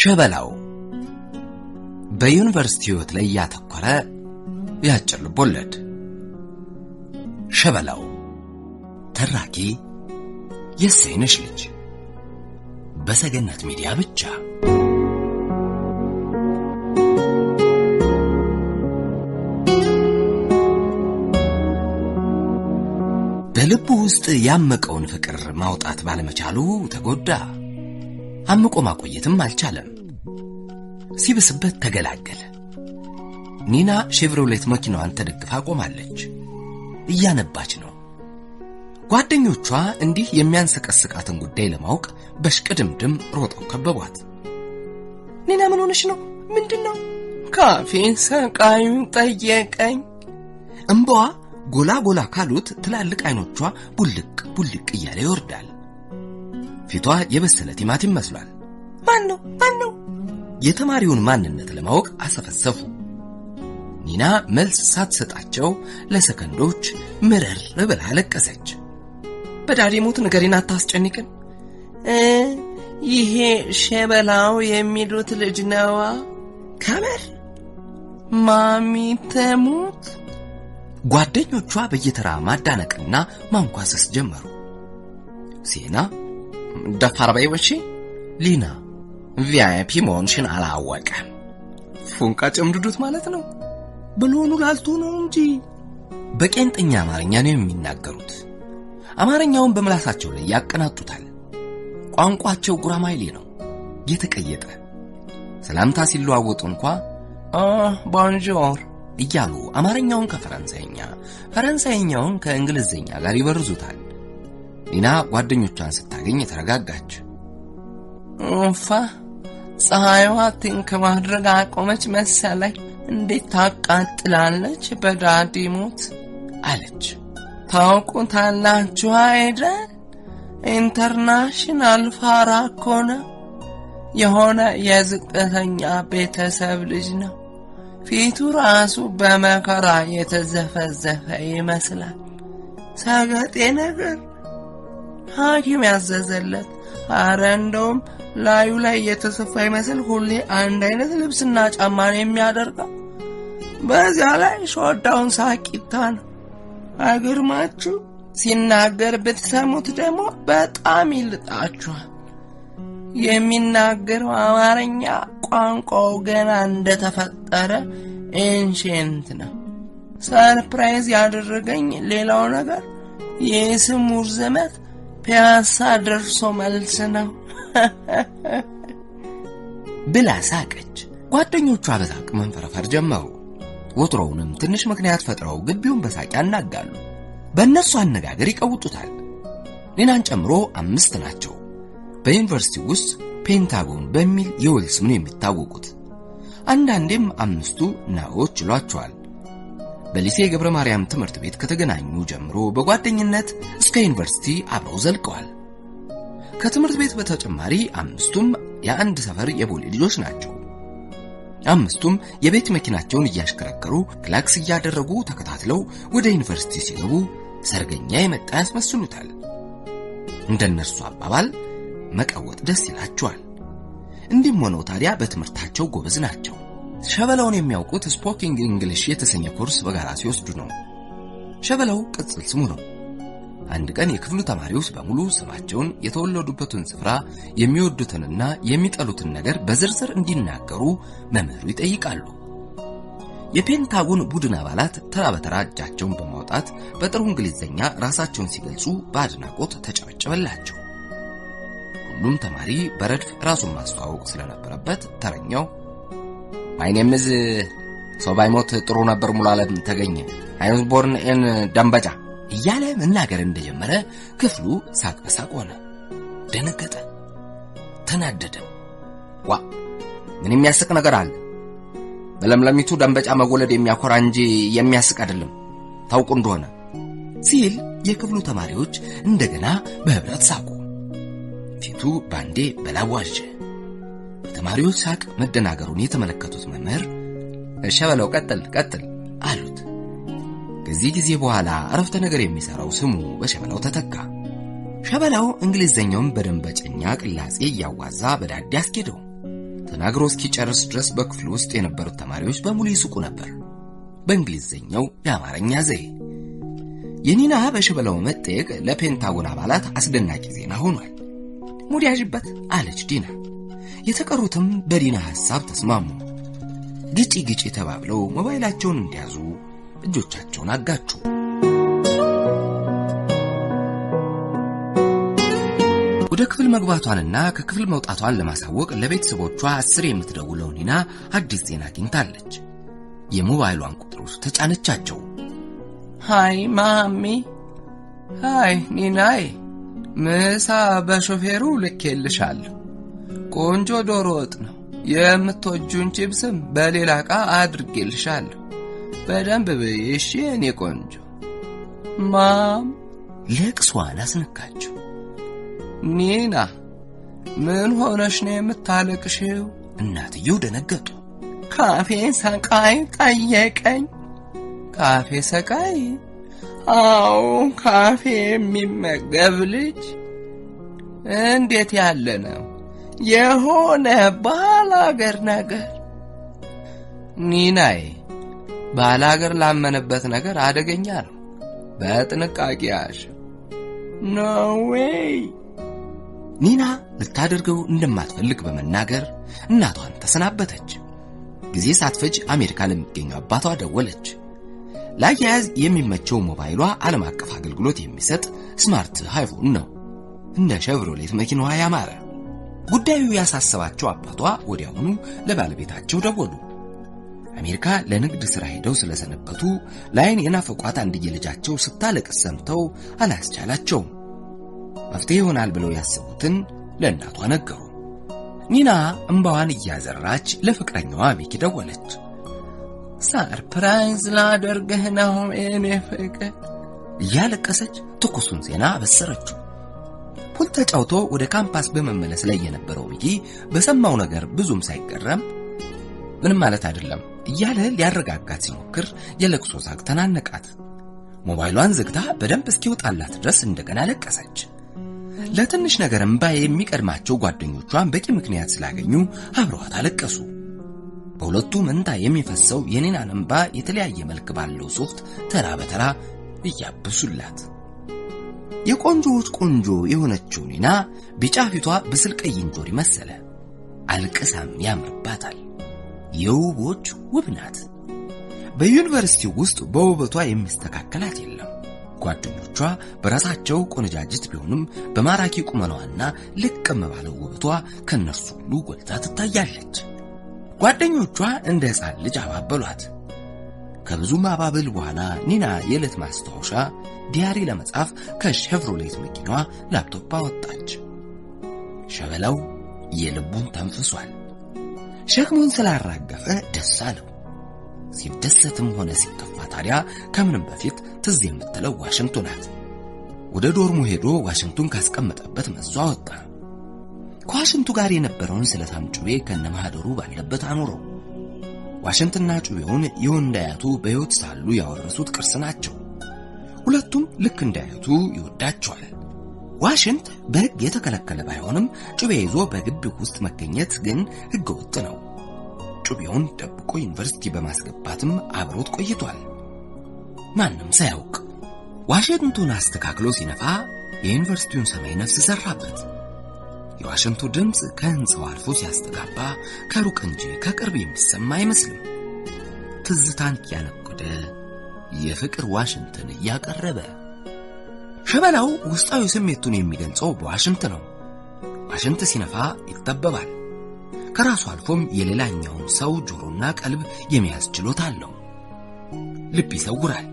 ሸበላው በዩኒቨርሲቲ ህይወት ላይ ያተኮረ ያጭር ልቦለድ። ሸበላው ተራኪ የሰይነሽ ልጅ በሰገነት ሚዲያ ብቻ። በልቡ ውስጥ ያመቀውን ፍቅር ማውጣት ባለመቻሉ ተጎዳ። አምቆ ማቆየትም አልቻለም። ሲብስበት ተገላገለ። ኒና ሼቭሮሌት መኪናዋን ተደግፋ ቆማለች። እያነባች ነው። ጓደኞቿ እንዲህ የሚያንሰቀስቃትን ጉዳይ ለማወቅ በሽቅድምድም ሮጠው ከበቧት። ኒና ምን ሆነሽ ነው? ምንድነው? ካፌን ሰቃዩ ጠየቀኝ። እንባዋ ጎላ ጎላ ካሉት ትላልቅ አይኖቿ ቡልቅ ቡልቅ እያለ ይወርዳል። ፊቷ የበሰለ ቲማቲም መስሏል። ማን ነው? የተማሪውን ማንነት ለማወቅ አሰፈሰፉ። ኒና መልስ ሳትሰጣቸው ለሰከንዶች ምርር ብላ አለቀሰች። በዳዲ ሞት ነገሬን አታስጨንቅን። ይሄ ሸበላው የሚሉት ልጅ ነዋ። ከመር ማሚ ተሞት። ጓደኞቿ በየተራ ማዳነቅና ማንኳሰስ ጀመሩ። ሲና ደፋር ባይወጪ ሊና ቪአይፒ መሆንሽን አላወቀም። ፉንቃ ጨምድዱት ማለት ነው። ብሎኑ ላልቶ ነው እንጂ በቄንጠኛ አማርኛ ነው የሚናገሩት። አማርኛውን በምላሳቸው ላይ ያቀናጡታል። ቋንቋቸው ጉራማይሌ ነው የተቀየጠ። ሰላምታ ሲለዋወጡ እንኳን ቦንጆር እያሉ አማርኛውን ከፈረንሳይኛ ፈረንሳይኛውን ከእንግሊዝኛ ጋር ይበርዙታል። ኒና ጓደኞቿን ስታገኝ ተረጋጋች። ፀሐይዋ ትንክ ማድረግ አቆመች መሰለኝ። እንዴት ታቃጥላለች በዳዲ ሞት አለች። ታውቁታላችሁ አይደል? ኢንተርናሽናል ፋራ እኮ ነው። የሆነ የዝቅተኛ ቤተሰብ ልጅ ነው። ፊቱ ራሱ በመከራ የተዘፈዘፈ ይመስላል። ሰገጤ ነገር ሐኪም ያዘዘለት። አረ እንደውም ላዩ ላይ የተሰፋ ይመስል ሁሌ አንድ አይነት ልብስና ጫማን የሚያደርገው። በዚያ ላይ ሾዳውን ሳቂታ ነው። አይገርማችሁ? ሲናገር ብትሰሙት ደግሞ በጣም ይልጣችኋል። የሚናገረው አማርኛ ቋንቋው ገና እንደተፈጠረ ኤንሼንት ነው። ሰርፕራይዝ ያደረገኝ ሌላው ነገር የስሙ ርዝመት ፒያሳ ደርሶ መልስ ነው ብላ ሳቀች። ጓደኞቿ በሳቅ መንፈረፈር ጀመሩ። ወትሮውንም ትንሽ ምክንያት ፈጥረው ግቢውን በሳቅ ያናጋሉ። በእነሱ አነጋገር ይቀውጡታል። ኒናን ጨምሮ 5 ናቸው። በዩኒቨርሲቲ ውስጥ ፔንታጎን በሚል የወል ስም ነው የሚታወቁት። አንዳንዴም 5ቱ ናዎች ይሏቸዋል። በሊሴ ገብረ ማርያም ትምህርት ቤት ከተገናኙ ጀምሮ በጓደኝነት እስከ ዩኒቨርሲቲ አብረው ዘልቀዋል። ከትምህርት ቤት በተጨማሪ 5ቱም የአንድ ሰፈር የቦሌ ልጆች ናቸው። 5ቱም የቤት መኪናቸውን እያሽከረከሩ ክላክስ እያደረጉ ተከታትለው ወደ ዩኒቨርሲቲ ሲገቡ ሰርገኛ የመጣ ያስመስሉታል። እንደነርሱ አባባል መቀወጥ ደስ ይላቸዋል። እንዲህም ሆነው ታዲያ በትምህርታቸው ጎበዝ ናቸው። ሸበላውን የሚያውቁት ስፖኪንግ እንግሊሽ የተሰኘ ኮርስ በጋራ ሲወስዱ ነው። ሸበላው ቅጽል ስሙ ነው። አንድ ቀን የክፍሉ ተማሪዎች በሙሉ ስማቸውን፣ የተወለዱበትን ስፍራ፣ የሚወዱትንና የሚጠሉትን ነገር በዝርዝር እንዲናገሩ መምህሩ ይጠይቃሉ። የፔንታጎን ቡድን አባላት ተራ በተራ እጃቸውን በማውጣት በጥሩ እንግሊዝኛ ራሳቸውን ሲገልጹ በአድናቆት ተጨበጨበላቸው። ሁሉም ተማሪ በረድፍ ራሱን ማስተዋወቅ ስለነበረበት ተረኛው My name is ሰው ባይሞት ጥሩ ነበር ሙሉዓለም ተገኘ I was born in ደንበጫ እያለ መናገር እንደጀመረ ክፍሉ ሳቅ በሳቅ ሆነ። ደነገጠ፣ ተናደደ። ምን የሚያስቅ ነገር አለ? በለምለሚቱ ደንበጫ መወለድ የሚያኮራ እንጂ የሚያስቅ አይደለም ታውቁ እንደሆነ ሲል የክፍሉ ተማሪዎች እንደገና በህብረት ሳቁ። ፊቱ ባንዴ በላዋዥ። ተማሪዎች ሳቅ መደናገሩን የተመለከቱት መምህር ሸበላው ቀጥል አሉት። ከዚህ ጊዜ በኋላ አረፍተ ነገር የሚሰራው ስሙ በሸበላው ተተካ። ሸበላው እንግሊዘኛውን በደንበጨኛ ቅላጼ ያዋዛ በዳዲ አስኬደው። ተናግሮ እስኪጨርስ ድረስ በክፍሉ ውስጥ የነበሩት ተማሪዎች በሙሉ ይስቁ ነበር። በእንግሊዝኛው የአማርኛ ዘዬ የኒና በሽበላው መጠየቅ ለፔንታጎን አባላት አስደናቂ ዜና ሆኗል። ሙድ ያዥበት አለች ዲና። የተቀሩትም በዲና ሐሳብ ተስማሙ። ግጪ ተባብለው ሞባይላቸውን እንዲያዙ እጆቻቸውን አጋጩ። ወደ ክፍል መግባቷንና ከክፍል መውጣቷን ለማሳወቅ ለቤተሰቦቿ 10 የምትደውለው ኒና አዲስ ዜና አግኝታለች። የሞባይሏን ቁጥሮች ተጫነቻቸው። ሃይ ማሚ፣ ሃይ ኒናዬ፣ ምሳ በሾፌሩ ልኬልሻለሁ። ቆንጆ ዶሮ ወጥ ነው። የምትወጁን ቺፕስም በሌላ ዕቃ አድርጌልሻለሁ። በደንብ በይ እሺ የኔ ቆንጆ። ማም ለቅሷን አስነካችው። ኒና ምን ሆነሽ ነው የምታለቅሽው? እናትየው ደነገጡ። ካፌን ሰቃይ ጠየቀኝ። ካፌ ሰቃይ? አዎ ካፌ የሚመገብ ልጅ። እንዴት ያለ ነው? የሆነ ባላገር ነገር። ኒናዬ ባላገር ላመነበት ነገር አደገኛ ነው። በጥንቃቄ ያዥ። ኖ ዌይ። ኒና ልታደርገው እንደማትፈልግ በመናገር እናቷን ተሰናበተች። ጊዜ ሳትፈጅ አሜሪካ ለሚገኘው አባቷ ደወለች። ላያያዝ የሚመቸው ሞባይሏ ዓለም አቀፍ አገልግሎት የሚሰጥ ስማርት ሃይፎን ነው። እንደ ሼቭሮሌት መኪናዋ ያማረ። ጉዳዩ ያሳሰባቸው አባቷ ወዲያውኑ ለባለቤታቸው ደወሉ። አሜሪካ ለንግድ ሥራ ሄደው ስለሰነበቱ ላይን የናፈቋት አንድዬ ልጃቸው ስታለቅስ ሰምተው አላስቻላቸውም። መፍትሄ ይሆናል ብለው ያሰቡትን ለእናቷ ነገሩ። ኒና እንባዋን እያዘራች ለፍቅረኛዋ ሚኪ ደወለች። ሰርፕራይዝ ላደርግህ ነው እኔ ፍቅር እያለቀሰች ትኩሱን ዜና በሰረችው። ፑል ተጫውቶ ወደ ካምፓስ በመመለስ ላይ የነበረው ሚኪ በሰማው ነገር ብዙም ሳይገረም ምንም ማለት አይደለም እያለ ሊያረጋጋት ሲሞክር የለቅሶ ሳቅ ተናነቃት። ሞባይሏን ዘግታ በደንብ እስኪወጣላት ድረስ እንደገና ለቀሰች። ለትንሽ ነገር እንባ የሚቀድማቸው ጓደኞቿን በቂ ምክንያት ስላገኙ አብረዋት አለቀሱ። በሁለቱ መንታ የሚፈሰው የኒናን እንባ የተለያየ መልክ ባለው ሶፍት ተራ በተራ እያበሱላት። የቆንጆዎች ቆንጆ የሆነችው ኒና ቢጫ ፊቷ ብስል ቀይ እንጆሪ መሰለ። አልቀሳም ያምርባታል። የውቦች ውብ ናት። በዩኒቨርሲቲው ውስጥ በውበቷ የሚስተካከላት የለም። ጓደኞቿ በራሳቸው ቆነጃጅት ቢሆንም በማራኪ ቁመናዋና ልቅም ባለው ውበቷ ከነሱ ሁሉ ጎልታ ትታያለች። ጓደኞቿ እንደ ሕፃን ልጅ አባበሏት። ከብዙ ማባበል በኋላ ኒና የዕለት ማስታወሻ ዲያሪ ለመጻፍ ከሼቭሮሌት መኪናዋ ላፕቶፕ አወጣች። ሸበላው የልቡን ተንፍሷል። ሸክሙን ስላራገፈ ደስ አለው። ሲደሰትም ሆነ ሲከፋ ታዲያ ከምንም በፊት ትዝ የምትለው ዋሽንቱ ናት። ወደ ዶርሙ ሄዶ ዋሽንቱን ካስቀመጠበት መዞ አወጣ። ከዋሽንቱ ጋር የነበረውን ስለታም ጩቤ ከነማህደሩ ባለበት አኖረው። ዋሽንትና ጩቤውን የወንዳያቱ በሕይወት ሳሉ ያወረሱት ቅርስ ናቸው። ሁለቱም ልክ እንዳያቱ ይወዳቸዋል። ዋሽንት በሕግ የተከለከለ ባይሆንም ጩቤ ይዞ በግቢው ውስጥ መገኘት ግን ሕገወጥ ነው። ጩቤውን ደብቆ ዩኒቨርሲቲ በማስገባትም አብሮት ቆይቷል። ማንም ሳያውቅ ዋሽንቱን አስተካክሎ ሲነፋ የዩኒቨርሲቲውን ሰማይ ነፍስ ሰራበት። የዋሽንቱ ድምፅ ከህንጻው አልፎ ሲያስተጋባ ከሩቅ እንጂ ከቅርብ የሚሰማ አይመስልም። ትዝታን ያነቆደ የፍቅር ዋሽንትን እያቀረበ ሸበላው ውስጣዊ ስሜቱን የሚገልጸው በዋሽንት ነው። ዋሽንት ሲነፋ ይጠበባል። ከራሱ አልፎም የሌላኛውን ሰው ጆሮና ቀልብ የሚያዝ ችሎታ አለው። ልብ ይሰውራል።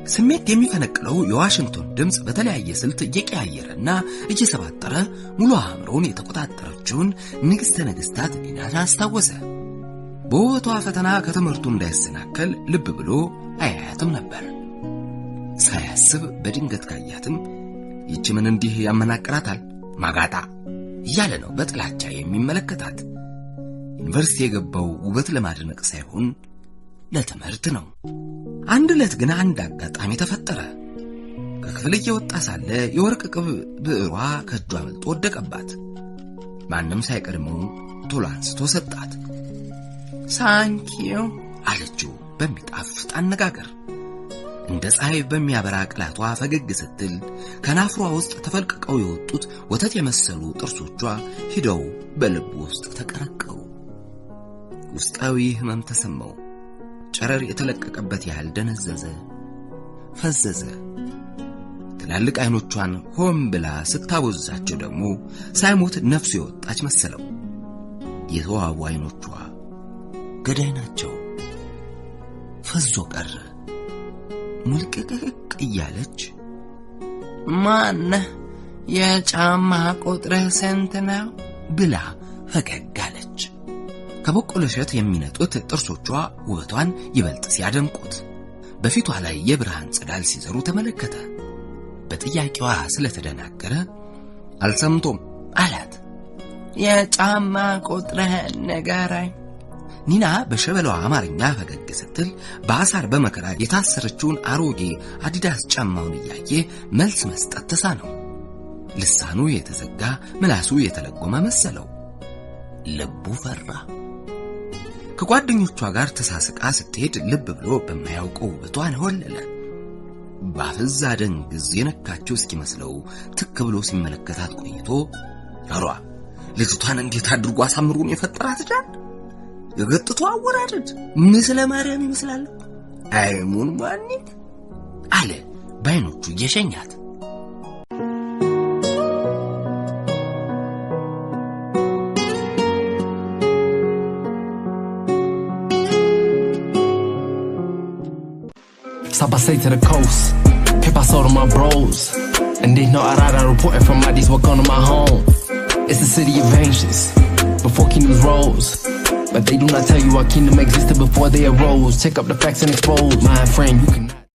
ስሜት የሚፈነቅለው የዋሽንቱን ድምፅ በተለያየ ስልት እየቀያየረና እየሰባጠረ ሙሉ አእምሮውን የተቆጣጠረችውን ንግሥተ ነገሥታት ኒናን አስታወሰ። በውበቷ ፈተና ከትምህርቱ እንዳይሰናከል ልብ ብሎ አያያትም ነበር። ሳያስብ በድንገት ካያትም ይህች ምን እንዲህ ያመናቅራታል ማጋጣ እያለ ነው በጥላቻ የሚመለከታት። ዩኒቨርሲቲ የገባው ውበት ለማድነቅ ሳይሆን ለትምህርት ነው። አንድ ዕለት ግን አንድ አጋጣሚ ተፈጠረ። ከክፍል እየወጣ ሳለ የወርቅ ቅብ ብዕሯ ከእጇ መልጦ ወደቀባት። ማንም ሳይቀድመው ቶሎ አንስቶ ሰጣት። ሳንኪዩ አለችው በሚጣፍጥ አነጋገር። እንደ ፀሐይ በሚያበራ ቅላቷ ፈገግ ስትል ከናፍሯ ውስጥ ተፈልቅቀው የወጡት ወተት የመሰሉ ጥርሶቿ ሂደው በልቡ ውስጥ ተቀረቀሩ። ውስጣዊ ህመም ተሰማው። ጨረር የተለቀቀበት ያህል ደነዘዘ፣ ፈዘዘ። ትላልቅ አይኖቿን ሆም ብላ ስታቦዛቸው ደግሞ ሳይሞት ነፍሱ የወጣች መሰለው። የተዋቡ አይኖቿ ገዳይ ናቸው። ፈዞ ቀረ። ሙልቅቅቅ እያለች ማነህ? የጫማ ቁጥርህ ስንት ነው? ብላ ፈገግ አለች። ከበቆሎ እሸት የሚነጡት ጥርሶቿ ውበቷን ይበልጥ ሲያደምቁት በፊቷ ላይ የብርሃን ጽዳል ሲዘሩ ተመለከተ። በጥያቄዋ ስለተደናገረ አልሰምቶም አላት። የጫማ ቁጥርህ ንገረኝ። ኒና በሸበላዋ አማርኛ ፈገግ ስትል በአሳር በመከራ የታሰረችውን አሮጌ አዲዳስ ጫማውን እያየ መልስ መስጠት ተሳነው። ልሳኑ የተዘጋ ምላሱ የተለጎመ መሰለው። ልቡ ፈራ። ከጓደኞቿ ጋር ተሳስቃ ስትሄድ ልብ ብሎ በማያውቀው ውበቷን ሆለለ። ባፈዛ ደንግዝ የነካቸው እስኪመስለው ትክ ብሎ ሲመለከታት ቆይቶ ራሯ ልጅቷን እንዴት አድርጎ አሳምሩን የፈጠራት ጃን የገጥቶ አወራረድ ምስለ ማርያም ይመስላል። አይሙን ማንት አለ ባይኖቹ እየሸኛት። Stop I say to the coast, pip I sold to my bros. And they know I reporting from my D's, walk on to my home. It's the city of ancients, before kingdoms rose. But they do not tell you our kingdom existed before they arose. Check up the facts and expose. My friend, you cannot